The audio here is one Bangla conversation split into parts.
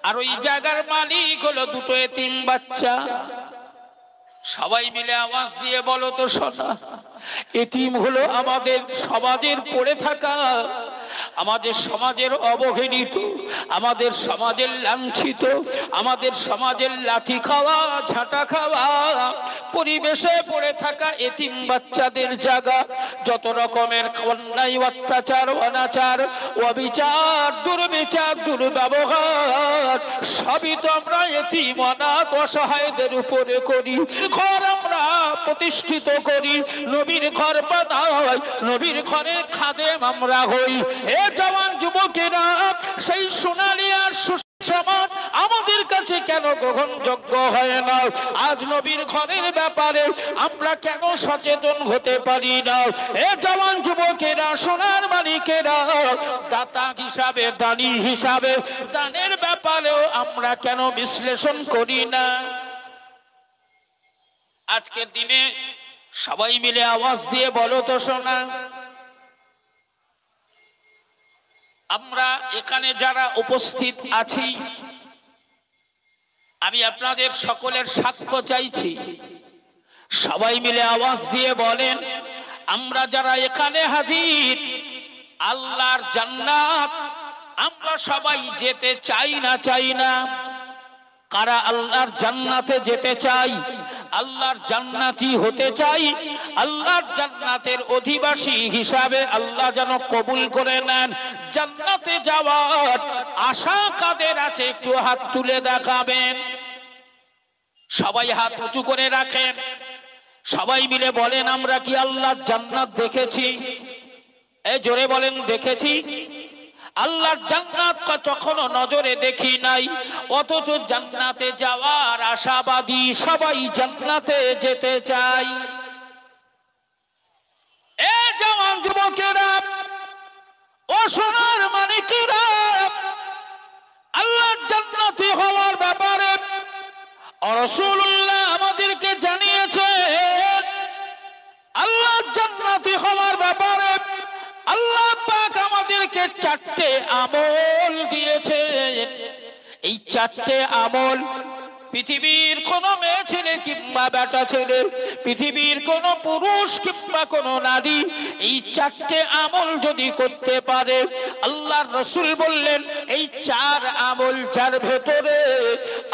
আর ওই জায়গার মালিক হলো দুটো এতিম বাচ্চা। সবাই মিলে আওয়াজ দিয়ে বলো তো শোনা, এতিম হলো আমাদের সমাজের পড়ে থাকা, আমাদের সমাজের অবহেলিত, আমাদের সমাজের লাঞ্ছিত, আমাদের সমাজের লাথি খাওয়া ঝাঁটা খাওয়া পরিবেশে পড়ে থাকা এতিম বাচ্চাদের জায়গা। যত রকমের অন্যায় অত্যাচার অনাচার অবিচার দুর্বিচার দুর্ব্যবহার সবই তো আমরা এতিম অনাথ অসহায়দের উপরে করি। ঘর আমরা প্রতিষ্ঠিত করি, নবীর ঘর বানাই, নবীর ঘরের খাদেম আমরা হই। হে জওয়ান যুবকেরা, সেই সোনালী আর সমাজ আমাদের কাছে কেন গ্রহণযোগ্য হয় না? আজ নবীর ঘরের ব্যাপারে আমরা কেন সচেতন হতে পারি না? হে জওয়ান যুবকেরা, সোনার মালিকেরা, দাতা হিসাবে দানি হিসাবে দানের ব্যাপারেও আমরা কেন বিশ্লেষণ করি না? আজকের দিনে সবাই মিলে আওয়াজ দিয়ে বলো তো শোনা, আমরা এখানে যারা উপস্থিত আছি, আমি আপনাদের সকলের সাক্ষ্য চাইছি। সবাই মিলে আওয়াজ দিয়ে বলেন, আমরা যারা এখানে হাজির, আল্লাহর জান্নাত আমরা সবাই যেতে চাই না চাই না? কারা আল্লাহর জান্নাতে যেতে চাই, আল্লাহর জান্নাতি হতে চাই, আল্লাহর জান্নাতের অধিবাসী হিসাবে আল্লাহ যেন কবুল করে নেন? জান্নাতে যাওয়ার আশা কাদের আছে একটু হাত তুলে দেখাবেন। সবাই হাত উঁচু করে রাখেন। সবাই মিলে বলেন, আমরা কি আল্লাহর জান্নাত দেখেছি? এই জোরে বলেন, দেখেছি। আল্লাহর জান্নাত কখনো নজরে দেখি নাই, অথচ জান্নাতে যাওয়ার আশাবাদী, সবাই জান্নাতে যেতে চাই। এ জওয়ান যুবকেরা, ও সোনার মানিকেরা, আল্লাহর জান্নাতি হওয়ার ব্যাপারে রাসূলুল্লাহ আমাদেরকে জানিয়েছেন। আল্লাহর জান্নাতি হওয়ার ব্যাপারে আল্লাহ পাক আমাদেরকে চারটে আমল দিয়েছেন। এই চারটে আমল পৃথিবীর কোন মেয়ে ছেলে কিংবা বেটা ছেলে, পৃথিবীর কোন পুরুষ কিংবা কোন নারী এই চারটে আমল যদি করতে পারে, আল্লাহর রাসূল বললেন এই চার আমল যার ভেতরে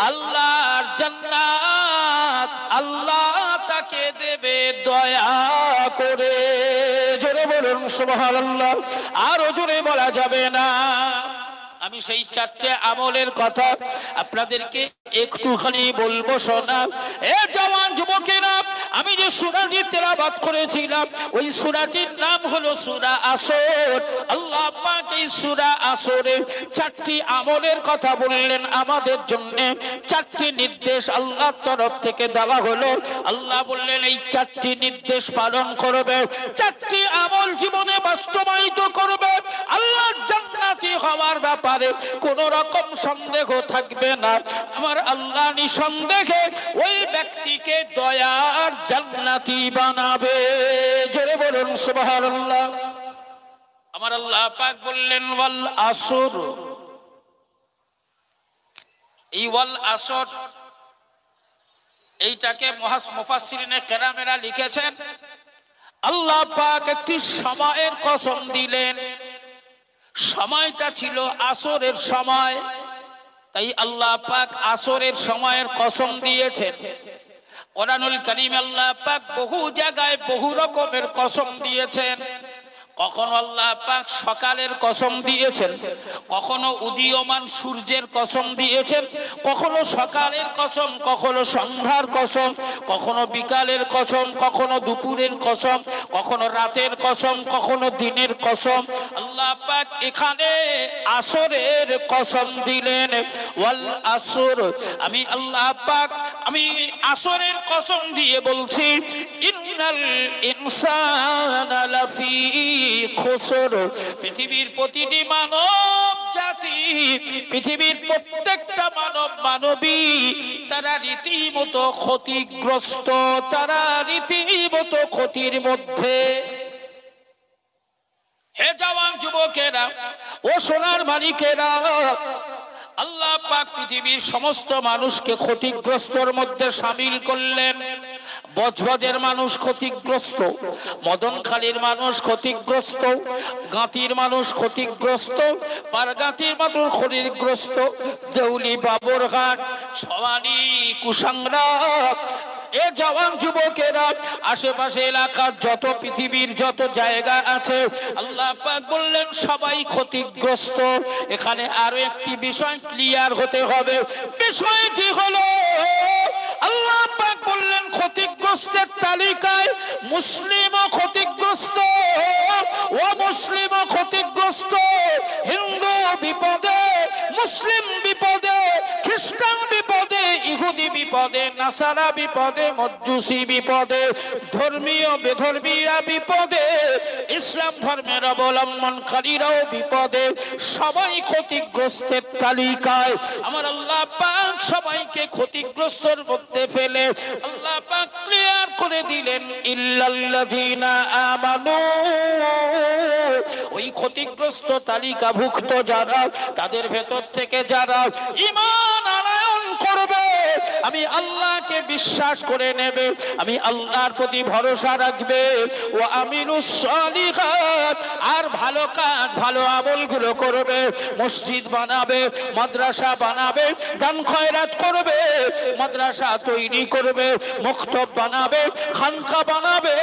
আল্লাহর জান্নাত আল্লাহ তাকে দেবে দয়া করে। জোরে বলুন সুবহানাল্লাহ, আরো জোরে বলা যাবে না? আমি সেই চারটে আমলের কথা আপনাদেরকে একটুখানি বলবো শোনা। এ জওয়ান যুবকেরা, আমি যে সূরাটি তেলাওয়াত করেছিলাম ওই সূরাটির নাম হলো সূরা আসর। আল্লাহ পাক এই সূরা আসরে চারটি আমলের কথা বললেন আমাদের জন্য। চারটি নির্দেশ আল্লাহর তরফ থেকে দেওয়া হলো। আল্লাহ বললেন এই চারটি নির্দেশ পালন করবে, চারটি আমল জীবনে বাস্তবায়িত করবে, আল্লাহর জান্নাতি হওয়ার ব্যাপারে কোন রকম সন্দেহ থাকবে না। আমার আল্লাহ নিঃসন্দেহে ওই ব্যক্তিকে দয়ার জান্নাতি বানাবে। জোরে বলুন সুবহানাল্লাহ। আমার আল্লাহ পাক বললেন ওয়াল আসর। এই ওয়াল আসর এইটাকে মুফাসসিরিনে কেরামেরা লিখেছেন, আল্লাহ পাক একটি সময়ের কসম দিলেন। সময়টা ছিল আসরের সময়, তাই আল্লাহ পাক আসরের সময়ের কসম দিয়েছেন। কোরআনুল কারীমে আল্লাহ পাক বহু জায়গায় বহু রকমের কসম দিয়েছেন। কখনো আল্লাহ পাক সকালের কসম দিয়েছেন, কখনো উদীয়মান সূর্যের কসম দিয়েছেন, কখনো সকালের কসম, কখনো সন্ধ্যার কসম, কখনো বিকালের কসম, কখনো দুপুরের কসম, কখনো রাতের কসম, কখনো দিনের কসম। আল্লাহ পাক এখানে আসরের কসম দিলেন, ওয়াল আসর। আমি আল্লাহ পাক আমি আসরের কসম দিয়ে বলছি, ইন্নাল ইনসানা লাফি খুসর। পৃথিবীর প্রতিটি মানব জাতি, পৃথিবীর প্রত্যেকটা মানব মানবী তারা রীতিমতো ক্ষতিগ্রস্ত, তারা রীতিমতো ক্ষতির মধ্যে। হে জওয়ান যুবকেরা, ও সোনার মানিকেরা, আল্লাহ পাক পৃথিবীর সমস্ত মানুষকে ক্ষতিগ্রস্তর মধ্যে শামিল করলেন। বজবজের মানুষ ক্ষতিগ্রস্ত, মদনখালীর মানুষ ক্ষতিগ্রস্ত, গাঁতির মানুষ ক্ষতিগ্রস্ত, পারগাঁতির মানুষ ক্ষতিগ্রস্ত, দেউলি, বাবরঘাট, ছওয়ানি, কুসাংরা, এ জওয়ান যুবকেরা, আশেপাশে এলাকার যত পৃথিবীর যত জায়গা আছে, আল্লাহ পাক বললেন সবাই ক্ষতিগ্রস্ত। এখানে আরো একটি বিষয় ক্লিয়ার হতে হবে। বিষয়টি হলো আল্লাহ পাক বললেন ক্ষতিগ্রস্তের তালিকায় মুসলিমও ক্ষতিগ্রস্ত, অমুসলিমও ক্ষতিগ্রস্ত। হিন্দু বিপদে, মুসলিম বিপদে, খ্রিস্টান বিপদে, ইহুদি বিপদে, নাসারা বিপদে, মজ্জুসি বিপদে, ধর্মীয় বেধর্মীরা বিপদে, ইসলাম ধর্মের অবলম্বনকারীরাও বিপদে। সবাই ক্ষতিগ্রস্তের তালিকায়। আমার আল্লাহ পাক সবাইকে ক্ষতিগ্রস্তর মধ্যে ফেলে আল্লাহ পাক ক্লিয়ার করে দিলেন ইল্লাল্লাযীনা আমানু। ওই ক্ষতিগ্রস্ত তালিকাভুক্ত যারা, তাদের ভেতর থেকে যারা ঈমান আনয়ন করবে, আমি আল্লাহকে বিশ্বাস করে নেবে, আমি আল্লাহর প্রতি ভরসা রাখবে, ও আমিলুস সালিহাত, আর ভালো কাজ ভালো আমলগুলো করবে, মসজিদ বানাবে, মাদ্রাসা বানাবে, দান খয়রাত করবে, মাদ্রাসা তৈরি করবে, মক্তব বানাবে, খানকা বানাবে,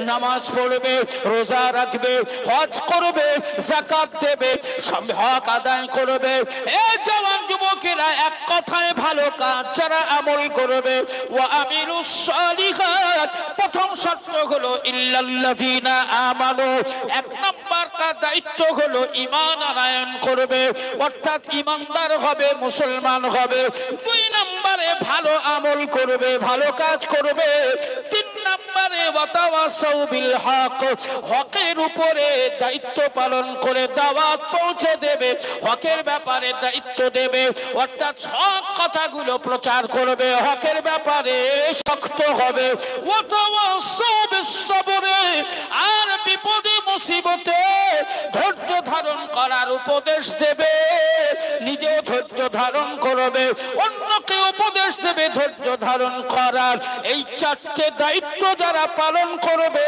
নামাজ পড়বে, রোজা রাখবে, হজ করবে, যাকাত দেবে, সব হক আদায় করবে। এই জওয়ান যুবকেরা এক কথায় ভালো কাজ যারা আমল করবে, ওয়া আমিলুস সালিহাত, প্রথম শর্ত হলো ইল্লাল্লাযীনা আমানু। এক নাম্বার তার দায়িত্ব হলো ঈমান আনয়ন করবে, অর্থাৎ ঈমানদার হবে, মুসলমান হবে। দুই নম্বরে ভালো আমল করবে, ভালো কাজ করবে। তিন নম্বরে ওয়াতাওয়াসাউ বিল হক, হকের উপরে দায়িত্ব পালন করে দাওয়াত পৌঁছে দেবে, হকের ব্যাপারে দায়িত্ব দেবে, অর্থাৎ হক কথাগুলো প্রচার করবে, হকের ব্যাপারে শক্ত হবে। ওয়াতাওয়াসাউ বিস সাবরে, আর বিপদে মুসিবতে ধৈর্য ধারণ করার উপদেশ দেবে, নিজেও ধৈর্য ধারণ করবে, অন্যকে উপদেশ দেবে ধৈর্য ধারণ করার। এই চারটে দায়িত্ব যারা পালন করবে,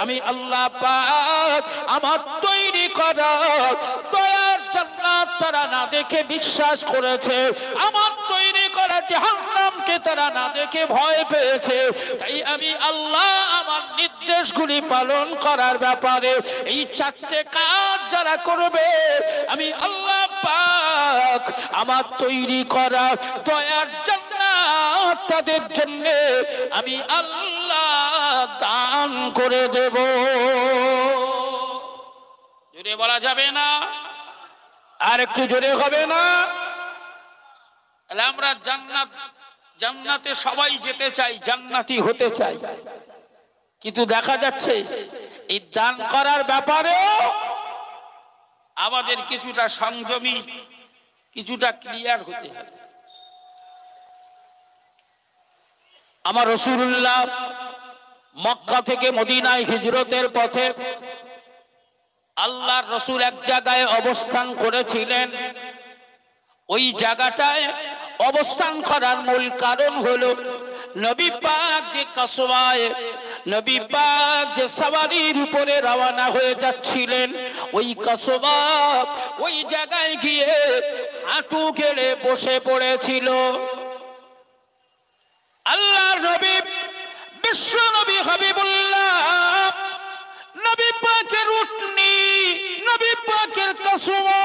আমি আল্লাহ পাক আমার তৈরি করা দয়ার জান্নাত তারা না দেখে বিশ্বাস করেছে, আমার তৈরি করা জাহান্নামকে তারা না দেখে ভয় পেয়েছে। তাই আমি আল্লাহ আমার নির্দেশগুলি পালন করার ব্যাপারে এই চারটে কাজ যারা করবে, আমি আল্লাহ পাক আমার তৈরি করা দয়ার জান্নাত তাদের জন্য আমি আল্লাহ দান করে দেব। জোরে বলা যাবে না? আর একটু জোরে হবে না? তাহলে আমরা জান্নাতে সবাই যেতে চাই, জান্নাতি হতে চাই, কিন্তু দেখা যাচ্ছে এই দান করার ব্যাপারেও আমাদের কিছুটা সংযমী, কিছুটা ক্লিয়ার হতে হবে। আমার রাসূলুল্লাহ মক্কা থেকে মদিনায় হিজরতের পথে আল্লাহর রাসূল এক জায়গায় অবস্থান করেছিলেন। ওই জায়গাটায় অবস্থান করার মূল কারণ হলো নবী পাক যে কাসওয়ায়, নবী পাক যে সওয়ারির উপরে রওনা হয়ে যাচ্ছিলেন, ওই কাসওয়া ওই জায়গায় গিয়ে হাঁটু গেড়ে বসে পড়েছিল। আল্লাহর নবী বিশ্ব নবী হাবিবুল্লাহ, নবী পাকের উটনি, নবী পাকের কাসওয়া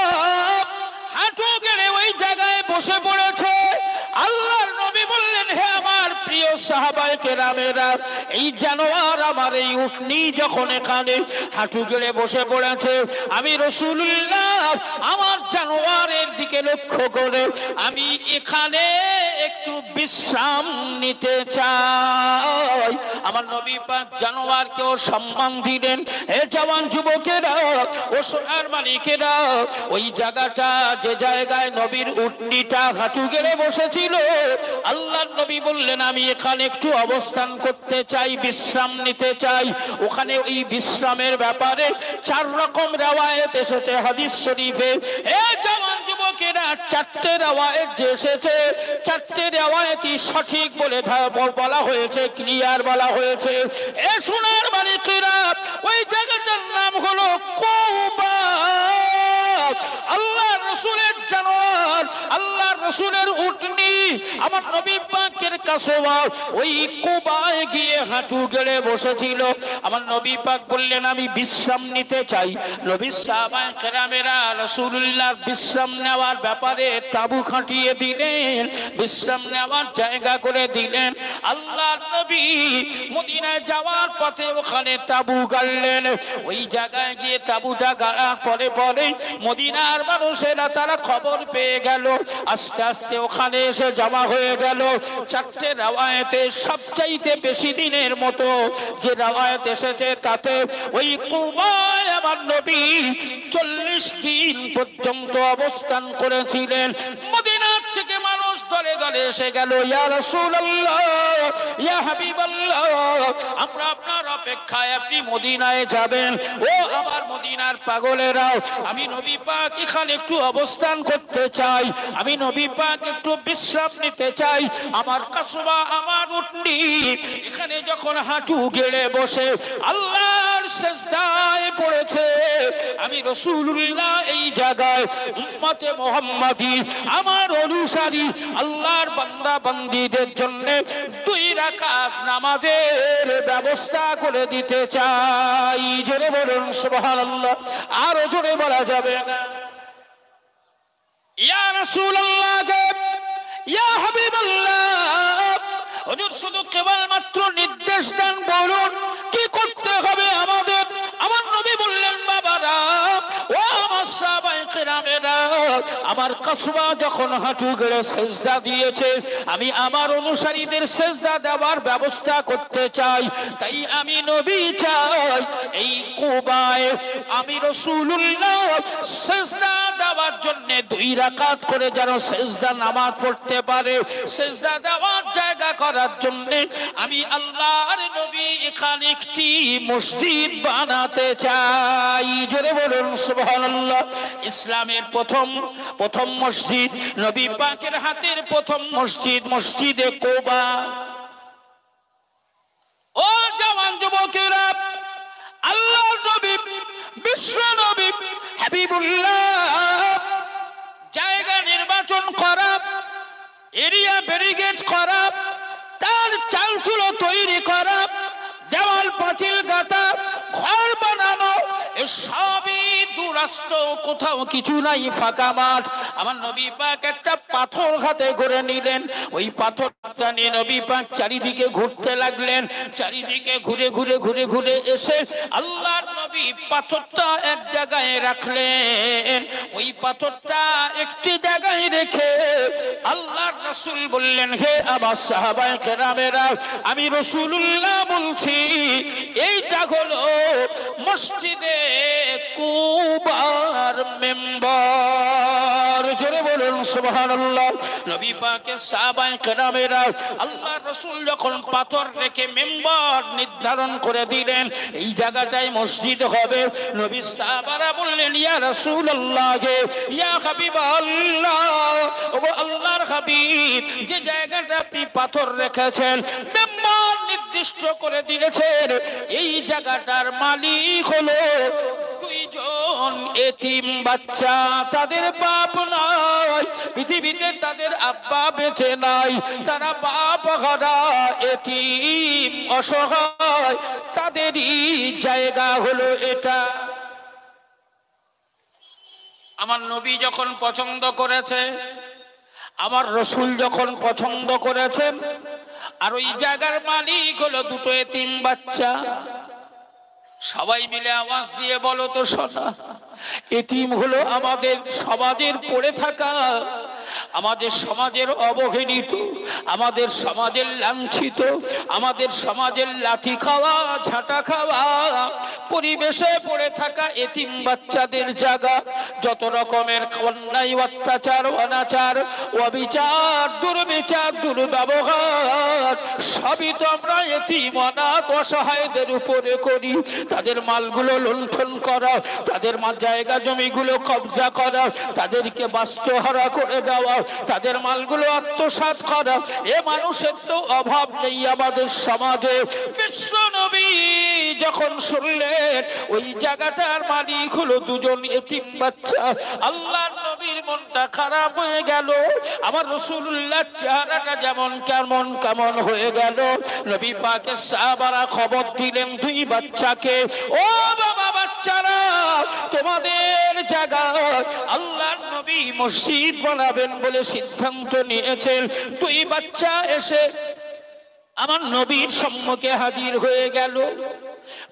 হাঁটু গেড়ে ওই জায়গায় বসে পড়েছে। আল্লাহর নবী বললেন, হে আমার প্রিয় সাহাবায়ে কেরামেরা, এই জানোয়ার আমার এই উটনি যখন এখানে হাঁটু গেড়ে বসে পড়েছে, আমি রাসূলুল্লাহ আমার জানোয়ারের দিকে লক্ষ্য করে আমি এখানে একটু বিশ্রাম নিতে চাই। আমার নবী পাক জানোয়ারকেও সম্মান দিলেন। হে জওয়ান যুবকেরা ও সোনার মালিকেরা, ওই জায়গাটা যে জায়গায় নবীর উটনিটা হাঁটু গেড়ে বসেছিল, আল্লাহর নবী বললেন আমি এখানে একটু অবস্থান করতে চাই, বিশ্রাম নিতে চাই। ওখানে ওই বিশ্রামের ব্যাপারে 4 রকম রিওয়ায়াত এসেছে হাদিস শরীফে। এই জওয়ান যুবকেরা 4টে রিওয়ায়াত যে এসেছে, 4টে রিওয়ায়াতই সঠিক বলে বলা হয়েছে, ক্লিয়ার বলা হয়েছে। এ সোনার মালিকেরা, ওই জায়গাটার নাম হলো কুবা। আল্লাহর রাসূলের জানোয়ার, আল্লাহর রাসূলের উটনি, আমার নবী পাকের কাসওয়া ওই কুবায় গিয়ে হাঁটু গেড়ে বসেছিল। আমার নবী পাক বললেন আমি বিশ্রাম নিতে চাই। নবী সাহাবায়ে কেরামেরা রাসূলুল্লাহর বিশ্রাম নেওয়ার ব্যাপারে তাঁবু খাটিয়ে দিলেন, বিশ্রাম নেওয়ার জায়গা করে দিলেন। আল্লাহর নবী মদিনায় যাওয়ার পথে ওখানে তাঁবু গাড়লেন। ওই জায়গায় গিয়ে তাঁবুটা গাড়ার পরে পরে মদিনার মানুষেরা তারা খবর পেয়ে গেল, আস্তে আস্তে ওখানে এসে জমা হয়ে গেল। 4টে রিওয়ায়াতে সবচাইতে বেশি দিনের মতো যে রিওয়ায়াত এসেছে তাতে ওই কুবায় আমার নবী 40 দিন পর্যন্ত অবস্থান করেছিলেন। মদিনার থেকে মানুষ দলে দলে এসে গেল, ইয়া রাসূলুল্লাহ, ইয়া হাবিবাল্লাহ, আমরা আপনার অপেক্ষায়, আপনি মদিনায় যাবেন। ও আমার মদিনার পাগলেরা, আমি নবী পাক এখানে একটু অবস্থান করতে চাই, আমি নবী পাক একটু বিশ্রাম নিতে চাই। আমার কাসওয়া, আমার উটনি এখানে যখন হাঁটু গেড়ে বসে আল্লাহর সিজদায় পড়েছে, আমি রাসূলুল্লাহ এই জায়গায় উম্মতে মুহাম্মাদি, আমার অনুসারী আল্লাহর বান্দা বান্দীদের জন্য 2 রাকাত নামাজের ব্যবস্থা করে দিতে চাই। জোরে বলুন সুবহানাল্লাহ, আরো জোরে বলা যাবে না? ইয়া রাসূলুল্লাহ, ইয়া হাবিবাল্লাহ, হুজুর শুধু কেবলমাত্র নির্দেশ দেন, বলুন কি করতে হবে আমাদের। আমার নবী বললেন, বাবারা, ও আমার সাহাবায়ে কেরামেরা, আমার কাসওয়া যখন হাঁটু গেড়ে সিজদা দিয়েছে, আমি আমার অনুসারীদের সিজদা দেওয়ার ব্যবস্থা করতে চাই। তাই আমি নবী চাই এই কুবায় আমি রাসূলুল্লাহ সিজদা দেওয়ার জন্য 2 রাকাত করে যেন সিজদা নামাজ পড়তে পারে, সিজদা দেওয়ার জায়গা করার জন্য আমি আল্লাহর নবী এখানে একটি মসজিদ বানাতে চাই। জোরে বলুন সুবহানাল্লাহ। ইসলামের প্রথম মসজিদ, নবী পাকের হাতের প্রথম মসজিদ, মসজিদে কুবা। ও জওয়ান যুবকেরা, আল্লাহর নবী, বিশ্ব নবী হাবিবুল্লাহ জায়গা নির্বাচন করা, এরিয়া ব্যারিকেড করা, তার চালচুলো তৈরি করা, দেওয়াল পাঁচিল গাঁথা, ঘর বানানো, সবই দুরাস্ত, কোথাও কিছু নাই, ফাঁকা মাঠ। আমার নবী পাক একটা পাথর হাতে করে নিলেন, ওই পাথরটা নিয়ে নবী পাক চারিদিকে ঘুরতে লাগলেন। চারিদিকে ঘুরে ঘুরে ঘুরে ঘুরে এসে আল্লাহর নবী পাথরটা এক জায়গায় রাখলেন। ওই পাথরটা একটি জায়গায় রেখে আল্লাহর রাসূল বললেন, হে আমার সাহাবায়ে কেরামেরা, আমি রাসূলুল্লাহ বলছি, এইটা হলো মসজিদে কুবার মেম্বার। জোরে বলুন সুবহানাল্লাহ। নবী পাকের সাহাবায়ে কেরামেরা আল্লাহর রাসূল যখন পাথর রেখে মেম্বার নির্ধারণ করে দিলেন, এই জায়গাটাই মসজিদ হবে, নবী সাহাবারা বললেন, ইয়া রাসূলুল্লাহ, ইয়া হাবিবাল্লাহ, ও আল্লাহর হাবিব, যে জায়গাটা আপনি পাথর রেখেছেন, মেম্বার নির্দিষ্ট করে দিয়েছেন, এই জায়গাটার মালিক হলো 2 জন এতিম বাচ্চা, তাদের বাপ নাই, পৃথিবীতে তাদের আব্বা বেঁচে নাই, তারা বাপ হারা, এতিম, অসহায়, তাদেরই জায়গা হলো এটা। আমার নবী যখন পছন্দ করেছে, আমার রাসূল যখন পছন্দ করেছেন, আর ওই জায়গার মালিক হলো 2 এতিম বাচ্চা। সবাই মিলে আওয়াজ দিয়ে বলো তো শোনা, এতিম হলো আমাদের সমাজের পড়ে থাকা আমাদের সমাজের অবহেলিত, আমাদের সমাজের লাঞ্ছিত, আমাদের সমাজের লাথি খাওয়া ঝাঁটা খাওয়া পরিবেশে পড়ে থাকা এতিম বাচ্চাদের জায়গা, যত রকমের অন্যায় অত্যাচার অনাচার অবিচার দুর্বিচার দুর্ব্যবহার সবই তো আমরা এতিম অনাথ অসহায়দের উপরে করি। তাদের মালগুলো লুণ্ঠন করা, তাদের জায়গা জমিগুলো কবজা করা, তাদেরকে বাস্তুহারা করে দেওয়া, তাদের মালগুলো আত্মসাৎ করা, এ মানুষের তো অভাব নেই আমাদের সমাজে। বিশ্ব নবী যখন শুনলেন ওই জায়গাটার মালিক হলো দুজন এতিম বাচ্চা, আল্লাহর নবীর মনটা খারাপ হয়ে গেল। আমার রাসূলুল্লাহ চেহারাটা যেমন কেমন কেমন হয়ে গেল। নবী পাকের সাহাবারা খবর দিলেন দুই বাচ্চাকে, ও বাবা বাচ্চারা, তোমাদের জায়গা আল্লাহর নবী মসজিদ বানাবেন বলে সিদ্ধান্ত নিয়েছেন। দুই বাচ্চা এসে আমার নবীর সম্মুখে হাজির হয়ে গেল।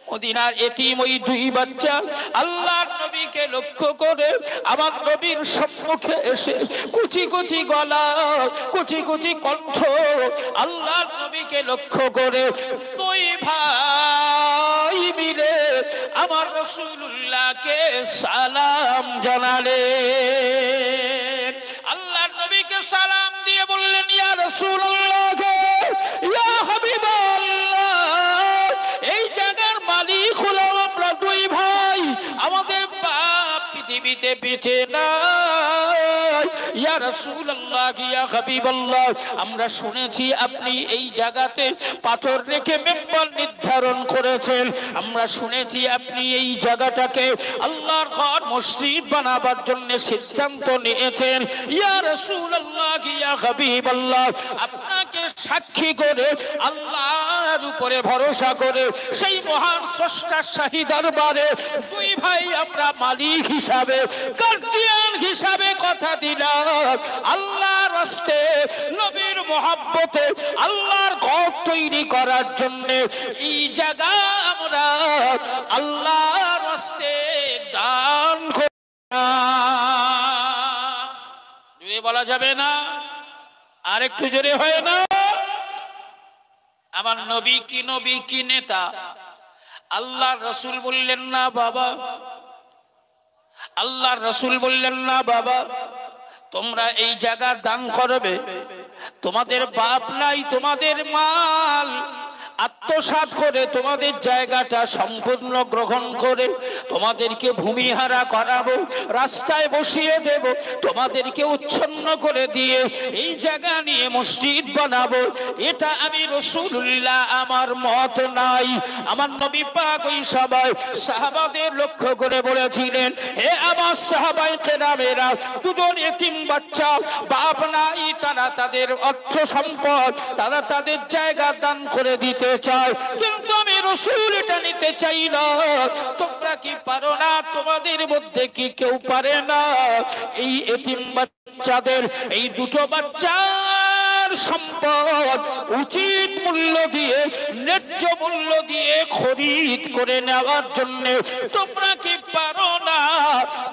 মদিনার এতিম ওই দুই বাচ্চা আল্লাহর নবীকে লক্ষ্য করে আমার নবীর সম্মুখে এসে কুচি কুচি গলা কুচি কুচি কণ্ঠ আল্লাহর নবীকে লক্ষ্য করে দুই ভাই মিলে আমার রাসূলুল্লাহকে সালাম জানালেন। আল্লাহর নবীকে সালাম দিয়ে বললেন, ইয়া রাসূলুল্লাহ, ইয়া হাবিবাল্লাহ, এই জায়গার মালিক হলো আমরা দুই ভাই, আমাদের বাপ পৃথিবীতে বেঁচে নাই। ইয়া রাসূলুল্লাহ, ইয়া হাবিবাল্লাহ, আমরা শুনেছি আপনি এই জায়গাতে পাথর রেখে মেম্বার নির্ধারণ করেছেন। আমরা শুনেছি আপনি এই জায়গাটাকে আল্লাহর ঘর মসজিদ বানাবার জন্য সিদ্ধান্ত নিয়েছেন। ইয়া রাসূলুল্লাহ, ইয়া হাবিবাল্লাহ, আপনাকে সাক্ষী করে আল্লাহর উপরে ভরসা করে সেই মহান স্রষ্টার শাহী দরবারে দুই ভাই আমরা মালিক হিসাবে গার্ডিয়ান হিসাবে কথা দিলাম। আল্লাহর রাস্তে নবীর মহব্বতে আল্লাহর ঘর তৈরি করার জন্য এই জায়গা আমরা আল্লাহর রাস্তে দান করি। জোরে বলা যাবে না? আর একটু জোরে হয় না? আমার নবী কি নেতা? আল্লাহর রাসূল বললেন না বাবা, আল্লাহর রাসূল বললেন না বাবা, তোমরা এই জায়গা দান করবে। তোমাদের বাপ নাই, তোমাদের মাল আত্মসাৎ করে তোমাদের জায়গাটা সম্পূর্ণ গ্রহণ করে তোমাদেরকে ভূমিহারা করাবো, রাস্তায় বসিয়ে দেব, তোমাদেরকে উচ্ছন্ন করে দিয়ে এই জায়গা নিয়ে মসজিদ বানাবো। এটা আমি রাসূলুল্লাহ, আমার মত নাই। আমার নবী পাক ওই সবাই সাহাবাদের লক্ষ্য করে বলেছিলেন, হে আমার সাহাবায়ে কেরামেরা, দুজন এতিম বাচ্চা, বাপ নাই, তারা তাদের অর্থ সম্পদ তারা তাদের জায়গা দান করে দিতে চায়, কিন্তু আমি রাসূল এটা নিতে চাই না। তোমরা কি পারো না? তোমাদের মধ্যে কি কেউ পারে না এই এতিম বাচ্চাদের, এই দুটো বাচ্চার সম্পদ উচিত মূল্য দিয়ে, ন্যায্য মূল্য দিয়ে খরিদ করে নেওয়ার জন্য? তোমরা কি পারো না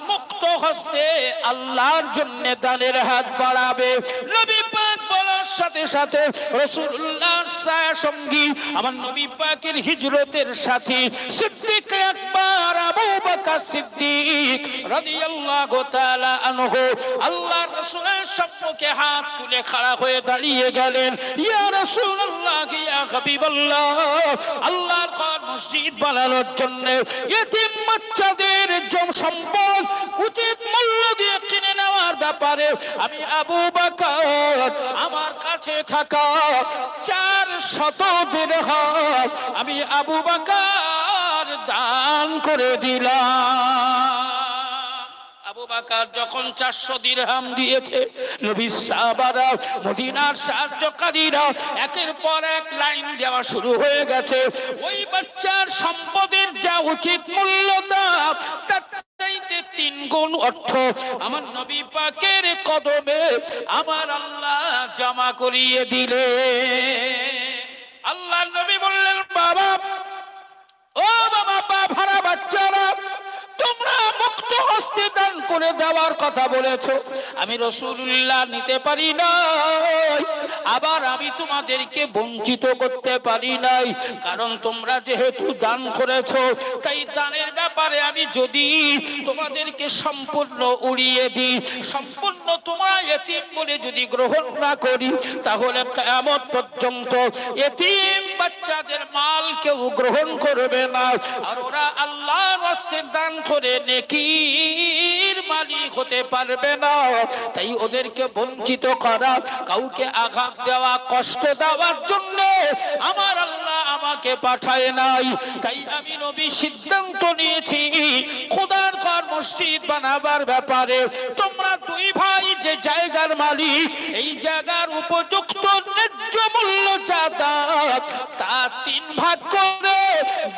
মুক্ত হস্তে আল্লাহর জন্য দানের হাত বাড়াবে? নবী পাক বলার সাথে সাথে রাসূলুল্লাহর সঙ্গী আমার নবী পাকের হিজরতের সাথী সিদ্দিক আকবর আবু বকর সিদ্দিক রাদিয়াল্লাহু তাআলা আনহু আল্লাহর রাসূলের সম্মুখে হাত তুলে খাড়া হয়ে দাঁড়িয়ে গেলেন। ইয়া রাসূলুল্লাহ, ইয়া হাবিবাল্লাহ, আল্লাহর ঘর মসজিদ বানানোর জন্য এতিম বাচ্চাদের সম্পদ উচিত মূল্য দিয়ে কিনে নেওয়ার ব্যাপারে আমি আবু বকর আমার কাছে থাকা 400 দিরহাম আমি আবু বকর দান করে দিলাম। আবু বকর যখন 400 দিরহাম দিয়েছে, নবীর সাহাবারা মদিনার সাহায্যকারীরা একের পর এক লাইন দেওয়া শুরু হয়ে গেছে। ওই বাচ্চার সম্পদের যা উচিত মূল্য দাম তার চাইতে 3 গুণ অর্থ আমার নবী পাকের কদমে আমার আল্লাহ জমা করিয়ে দিলে। আল্লাহর নবী বললেন, বাবা, ও বাবা, বাবারা, বাচ্চারা, তোমরা মুক্ত হস্তে দান করে দেওয়ার কথা বলেছো, আমি রাসূলুল্লাহ নিতে পারি নাই, আবার আমি তোমাদেরকে বঞ্চিত করতে পারি নাই। কারণ তোমরা যেহেতু দান করেছো, তাই দানের ব্যাপারে আমি যদি তোমাদেরকে সম্পূর্ণ উড়িয়ে দিই, সম্পূর্ণ তোমরা এতিম বলে যদি গ্রহণ না করি, তাহলে কিয়ামত পর্যন্ত এতিম বাচ্চাদের মাল কেউ গ্রহণ করবে না, আর ওরা আল্লাহর রাস্তে দান করে নেকির মালিক হতে পারবে না। তাই ওদেরকে বঞ্চিত করা, কাউকে আঘাত দেওয়া, কষ্ট দেওয়ার জন্য আমার আল্লাহ আমাকে পাঠায় নাই। তাই আমি নবী সিদ্ধান্ত নিয়েছি খোদার ঘর মসজিদ বানাবার ব্যাপারে তোমরা দুই ভাই যে জায়গার মালিক, এই জায়গার উপযুক্ত ন্যায্য মূল্য যা দাম তা 3 ভাগ করে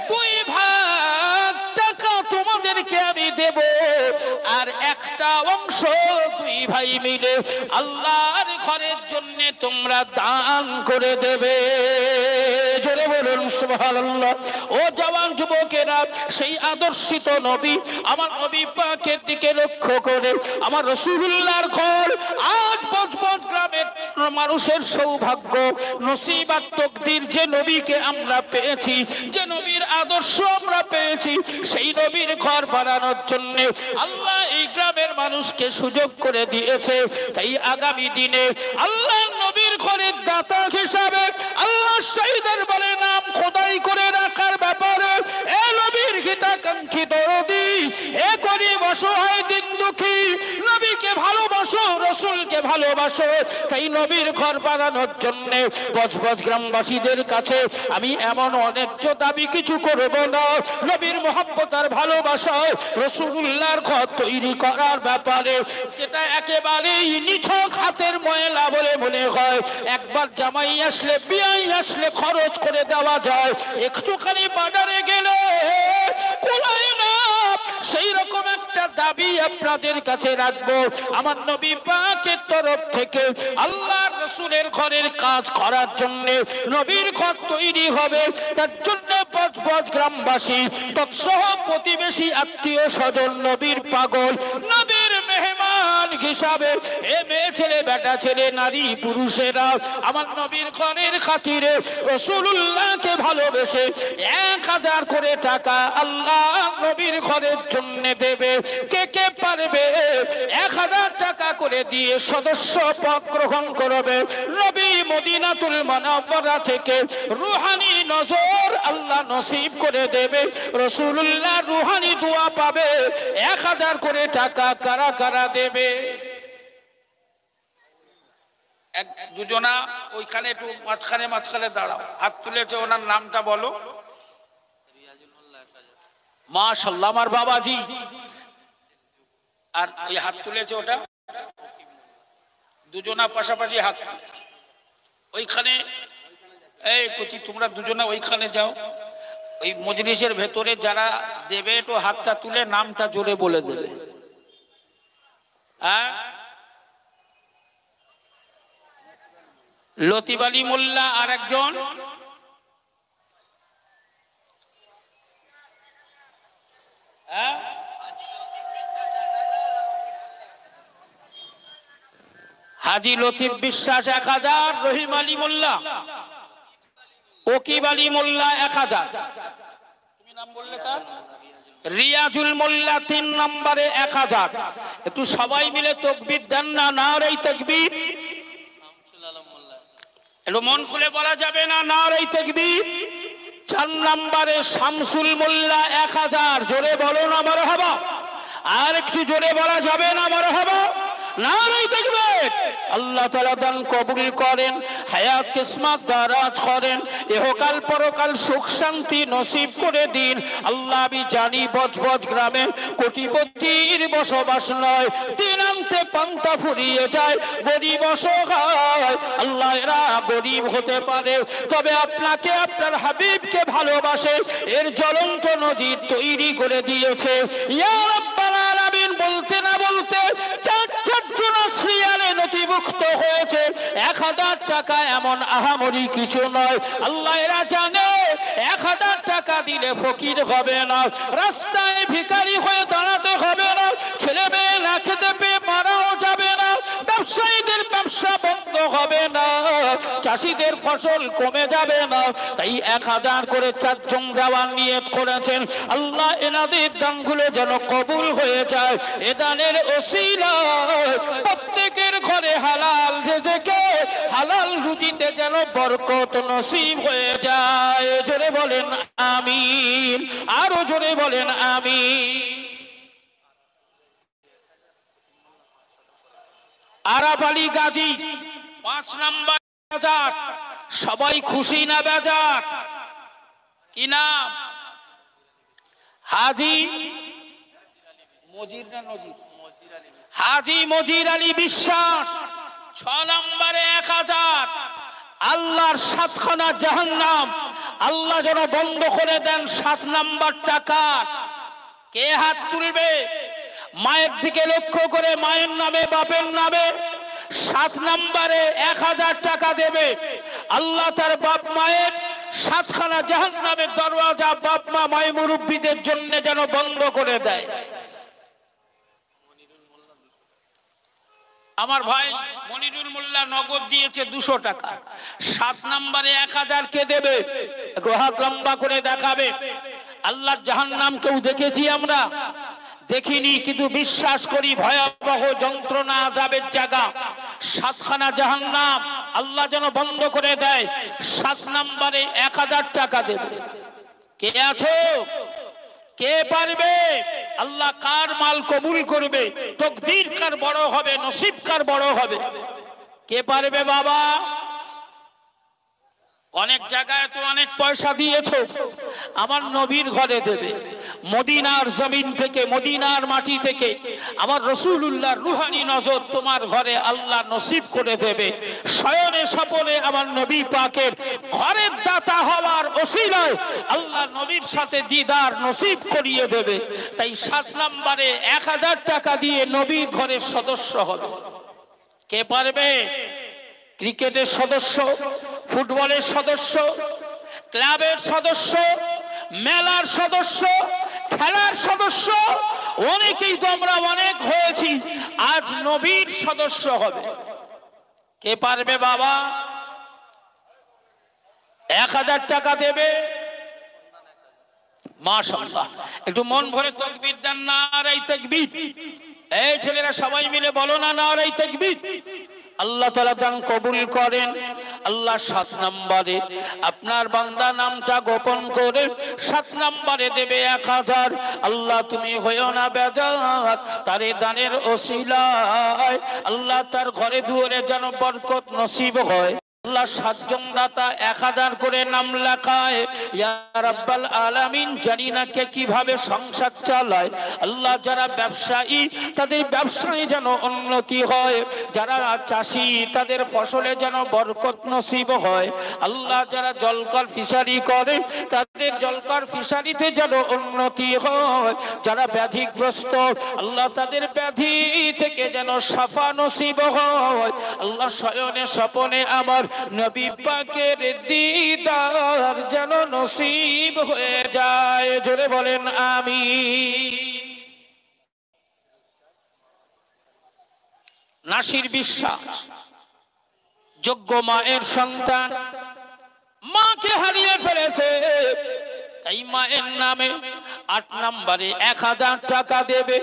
2 ভাগ টাকা তোমাদেরকে আমি দেব, আর একটা অংশ 2 ভাই মিলে আল্লাহর ঘরের জন্য তোমরা দান করে দেবে। জোরে বলুন সুবহানাল্লাহ। ও জওয়ান যুবকেরা, সেই আদর্শিত নবী আমার নবী পাকের দিকে লক্ষ্য করে আমার রাসূলুল্লাহর ঘর আজ বজবজ গ্রামের মানুষের সৌভাগ্য, নসিবাত, তকদির যে নবীকে আমরা পেয়েছি, যে নবীর আদর্শ আমরা পেয়েছি, সেই নবীর ঘর বানানোর জন্য আল্লাহ এই গ্রামের মানুষকে সুযোগ করে দিয়েছে। তাই আগামী দিনে আল্লাহর নবীর ঘরের দাতা হিসাবে আল্লাহ শহীদের বলে নাম খোদাই করে রাখার ব্যাপারে এ নবীর হিতাকাঙ্ক্ষী দরদি, হে গরিব অসহায় দিন দুঃখী, নবীকে ভালোবাসো, রাসূলকে ভালোবাসো। তাই নবীর ঘর বানানোর জন্য বজবজ গ্রামবাসীদের কাছে আমি এমন অন্যায্য দাবি কিছু করব না। নবীর মহব্বত আর ভালোবাসা, রাসূলুল্লাহর ঘর তৈরি করার ব্যাপারে যেটা একেবারেই নিছক হাতের ময়লা বলে মনে হয়, একবার জামাই আসলে বিয়াই আসলে খরচ করে দেওয়া যায়, একটুখানি বাজারে গেলে কোলায় না, সেই রকম একটা দাবি আপনাদের কাছে রাখবো। আমার নবী পাকের তরফ থেকে আল্লাহর রাসূলের ঘরের কাজ করার জন্য নবীর ঘর তৈরি হবে, তার জন্য বজবজ গ্রামবাসী তৎসহ প্রতিবেশী আত্মীয় স্বজন নবীর পাগল, নবীর মেহমান হিসাবে এ মেয়ে ছেলে, বেটা ছেলে, নারী পুরুষেরা আমার নবীর ঘরের খাতিরে রাসূলুল্লাহকে ভালোবেসে 1000 করে টাকা আল্লাহ নবীর ঘরের জন্য দেবে। কে কে পারবে 1000 টাকা করে দিয়ে সদস্য পদ গ্রহণ করবে? নবী মদিনাতুল মুনাওয়ারা থেকে রুহানি নজর আল্লাহ নসিব করে দেবে, রাসূলুল্লাহ রুহানি দোয়া পাবে। 1000 করে টাকা কারা কারা দেবে? এক দুজনা ওইখানে একটু মাঝখানে দাঁড়াও, হাত তুলেছে, ওনার নামটা বলো। মাশাআল্লাহ, আমার বাবাজি। আর ওই হাত তুলেছে ওটা দুজনা পাশাপাশি হাত ওইখানে। এই কুচি, তোমরা দুজনা ওইখানে যাও, ওই মজলিসের ভেতরে যারা দেবে একটু হাতটা তুলে নামটা জোরে বলে দেবে। হ্যাঁ, লতিফ আলী মোল্লা আর একজন, হাজি লতিফ বিশ্বাস 1000, রহিম আলী মোল্লা, ওকিব আলী মোল্লা 1000। তুমি নাম বললে কার? রিয়াজুল মোল্লা 3 নম্বরে 1000। একটু সবাই মিলে তাকবীর দেন না, নারে তাকবীর। একটু মন খুলে বলা যাবে না, নারে তাকবীর। 4 নম্বরে শামসুল মোল্লা 1000। জোরে বলো না মারহাবা। আর একটু জোরে বলা যাবে না মারহাবা? নারে তাকবীর। আল্লাহ তাআলা দান কবুল করেন, হায়াত কিসমত দারাজ করেন, ইহকাল পরকাল সুখ শান্তি নসিব করে দিন। আল্লাহ, আমি জানি বজবজ গ্রামে কোটিপতির বসবাস নয়, দিন আনতে পান্তা ফুরিয়ে যায়, গরিব অসহায়। আল্লাহ, এরা গরিব হতে পারে, তবে আপনাকে, আপনার হাবিবকে ভালোবাসে, এর জ্বলন্ত নজির তৈরি করে দিয়েছে। ইয়া রাব্বাল আলামিন বলতে না বলতে 4 জন সিরিয়ালে নথিভুক্ত হয়েছে। 1000 টাকা এমন আহামরি কিছু নয়। আল্লাহ, এরা জানে 1000 টাকা দিলে ফকির হবে না, রাস্তায় ভিখারি হয়ে দাঁড়াবে হবে না, ছেলে মেয়ে না খেতে পেয়ে মারাও যাবে না, ব্যবসায়ীদের ব্যবসা বন্ধ হবে না, চাষিদের ফসল কমে যাবে না। তাই 1000 করে 4 জন দেওয়ার নিয়ত করেছেন। আল্লাহ এনাদের দানগুলো যেন কবুল হয়ে যায়। এ দানের ওসিলায় প্রত্যেকের ঘরে হালাল রিজকে, হালাল রুজিতে যেন বরকত নসিব হয়ে যায়। জোরে বলেন আমিন, আরো জোরে বলেন আমিন। আরাফ আলী গাজী 5 নাম্বার বাজার। সবাই খুশি না বেজার? কি নাম? হাজি মজির না নজির? হাজি মজির আলী বিশ্বাস। 6 নম্বরে 1000। আল্লাহর 7খানা জাহান্নাম আল্লাহ যেন বন্ধ করে দেন 7 নাম্বার টাকা। কে হাত তুলবে? মায়ের দিকে লক্ষ্য করে, মায়ের নামে বাপের নামে 7 নম্বরে 1000 টাকা দেবে। আল্লাহ তার বাপ মায়ের 7খানা জাহান্নামের দরওয়াজা বাপ মা মাই মুরব্বীদের জন্য যেন বন্ধ করে দেয়। আমার ভাই মনিরুল মোল্লা নগদ দিয়েছে 200 টাকা। 7 নম্বরে 1000 কে দেবে? হাত লম্বা করে দেখাবে। আল্লাহর জাহান্নাম কেউ দেখেছি আমরা? দেখিনি, কিন্তু বিশ্বাস করি ভয়াবহ যন্ত্রণা আযাবের জায়গা। 7খানা জাহান্নাম আল্লাহ যেন বন্ধ করে দেয়। 7 নম্বরে 1000 টাকা দেবে। কে আছো? কে পারবে? আল্লাহ কার মাল কবুল করবে? তাকদীর কার বড় হবে, নসিব কার বড় হবে? কে পারবে বাবা? অনেক জায়গায় তো অনেক পয়সা দিয়েছো, আমার নবীর ঘরে দেবে। মদিনার জমিন থেকে, মদিনার মাটি থেকে আমার রাসূলুল্লাহর রূহানি নজর তোমার ঘরে আল্লাহ নসিব করে দেবে। শয়নে স্বপনে আমার নবী পাকের ঘরের দাতা হওয়ার ওসিলায় আল্লাহ নবীর সাথে দিদার নসিব করিয়ে দেবে। তাই 7 নম্বরে 1000 টাকা দিয়ে নবীর ঘরের সদস্য হবে। কে পারবে? ক্রিকেটের সদস্য, ফুটবলের সদস্য, ক্লাবের সদস্য, মেলার সদস্য, খেলার সদস্য, অনেকেই তো আমরা অনেক হয়েছি, আজ নবীর সদস্য হবে। কে পারবে বাবা? 1000 টাকা দেবে। মাশাআল্লাহ, একটু মন ভরে তাকবীর দেন। নারে তাকবীর। এই ছেলেরা সবাই মিলে বলো না, নারে তাকবীর। আল্লাহ তাআলা দান কবুল করেন। আল্লাহ 7 নম্বরে আপনার বান্দা নামটা গোপন করে 7 নম্বরে দেবে 1000। আল্লাহ তুমি হইও না বেজার, তারে দানের ওসিলায় আল্লাহ তার ঘরে দুয়ারে যেন বরকত নসিব হয়। আল্লাহ 7 জন দাতা 1000 করে নাম লেখায়। ইয়া রাব্বাল আলামিন, জানি না কে কিভাবে সংসার চালায়। আল্লাহ যারা ব্যবসায়ী তাদের ব্যবসায় যেন উন্নতি হয়, যারা চাষি তাদের ফসলে যেন বরকত নসিব হয়। আল্লাহ যারা জলকর ফিশারি করে তাদের জলকর ফিশারিতে যেন উন্নতি হয়। যারা ব্যাধিগ্রস্ত আল্লাহ তাদের ব্যাধি থেকে যেন শাফা নসিব হয়। আল্লাহ শয়নে স্বপনে আমার নবী পাকের দিদার যেন নসিব হয়ে যায়। জোরে বলেন আমিন। নাসির বিশ্বাস যোগ্য মায়ের সন্তান, মাকে হারিয়ে ফেলেছে, তাই মায়ের নামে 8 নম্বরে 1000 টাকা দেবে।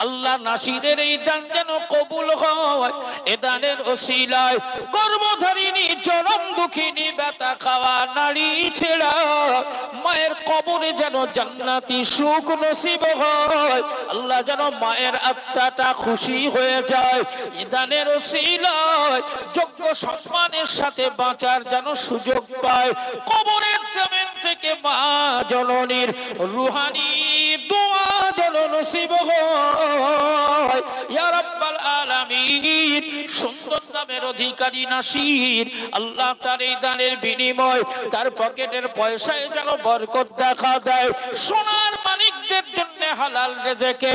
আল্লাহ নাসিরের এই দান যেন কবুল হয়। এ দানের ওসিলায় গর্ভধারিণী, জনম দুঃখিনী, ব্যথা খাওয়া নারী ছেড়া মায়ের কবরে যেন জান্নাতি সুখ নসিব হয়। আল্লাহ যেন মায়ের আত্মাটা খুশি হয়ে যায়। এ দানের ওসিলায় যোগ্য সম্মানের সাথে বাঁচার যেন সুযোগ পায়। কবরের জমিন থেকে মা জননীর রুহানি দোয়া যেন নসিব হয়। ইয়া রাব্বাল আলামিন, সুন্দর নামের অধিকারী নাসির আল্লাহ তার এই দানের বিনিময় তার পকেটের পয়সায় যেন বরকত দেখা দেয়। সোনার মানিকদের জন্য হালাল রিজকে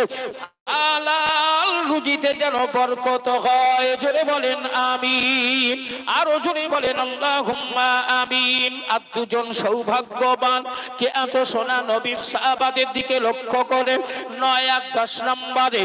হালাল রুজিতে যেন বরকত হয়, জোরে বলেন আমিন, আরো জোরে বলেন আল্লাহুম্মা আমিন। আর দুজন সৌভাগ্যবান কে আছো সোনা নবীর সাহাবাদের দিকে লক্ষ্য করে 9 আর 10 নম্বরে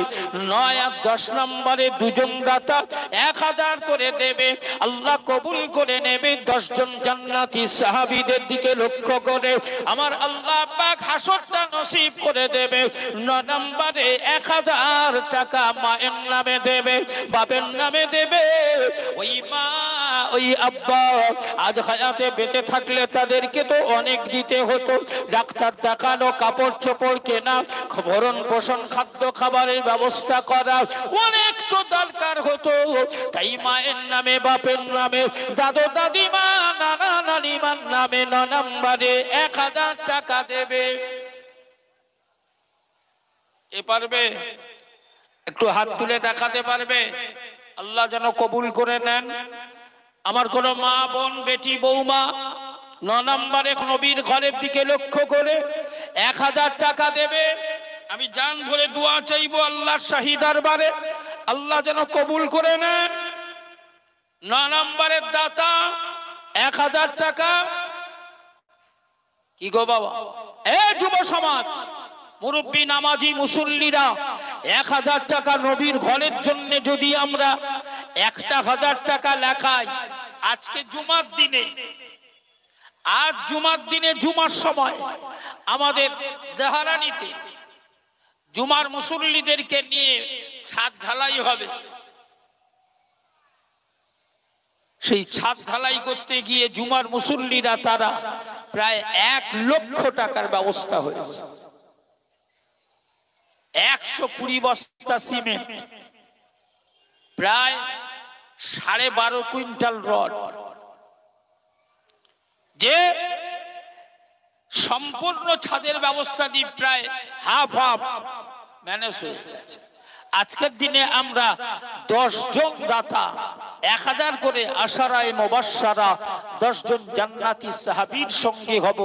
9 আর 10 নম্বরে দুজন দাতা 1000 করে দেবে, আল্লাহ কবুল করে নেবে। 10 জন জান্নাতি সাহাবীদের দিকে লক্ষ্য করে আমার আল্লাহ পাক হাসরটা নসিব করে দেবে। 9 নম্বরে 1000 টাকা মায়ের নামে দেবে, বাপের নামে দেবে। ওই মা ওই আব্বা আজ হায়াতে বেঁচে থাকলে তাদেরকে তো অনেক দিতে হতো, ডাক্তার দেখানো, কাপড় চোপড় কেনা, ভরণ পোষণ, খাদ্য খাবারের ব্যবস্থা করা, অনেক তো দরকার হতো। তাই মায়ের নামে, বাপের নামে, দাদু দাদিমা, নানা নানিমার নামে 9 নম্বরে 1000 টাকা দেবে। এ পারবে? একটু হাত তুলে দেখাতে পারবে? আল্লাহ যেন কবুল করে নেন। আমার কোন মা বোন, বেটি, বৌমা 9 নম্বরে নবীর ঘরের দিকে লক্ষ্য করে 1000 টাকা দেবে। আমি জান ভরে দোয়া চাইবো আল্লাহর শাহী দরবারে, আল্লাহ যেন কবুল করে নেন। 9 নম্বরের দাতা 1000 টাকা। কি গো বাবা, এ যুব সমাজ, মুরব্বী, নামাজি, মুসল্লিরা, 1000 টাকা নবীর ঘরের জন্য যদি আমরা 1000 টাকা লেখাই, আজকে জুমার দিনে, আজ জুমার দিনে, জুমার সময় আমাদের দেহারানিতে জুমার মুসল্লিদেরকে নিয়ে ছাদ ঢালাই হবে। সেই ছাদ ঢালাই করতে গিয়ে জুমার মুসল্লিরা তারা প্রায় 1 লক্ষ টাকার ব্যবস্থা হয়েছে। 120 বস্তা সিমেন্ট, প্রায় 12.5 কুইন্টাল রড, যে সম্পূর্ণ ছাদের ব্যবস্থা দিয়ে প্রায় হাফ ম্যানেজ হয়ে গেছে। আজকের দিনে আমরা 10 জন দাতা 1000 করে আশারায়ে মুবাশশারা 10 জন জান্নাতি সাহাবীর সঙ্গে হব।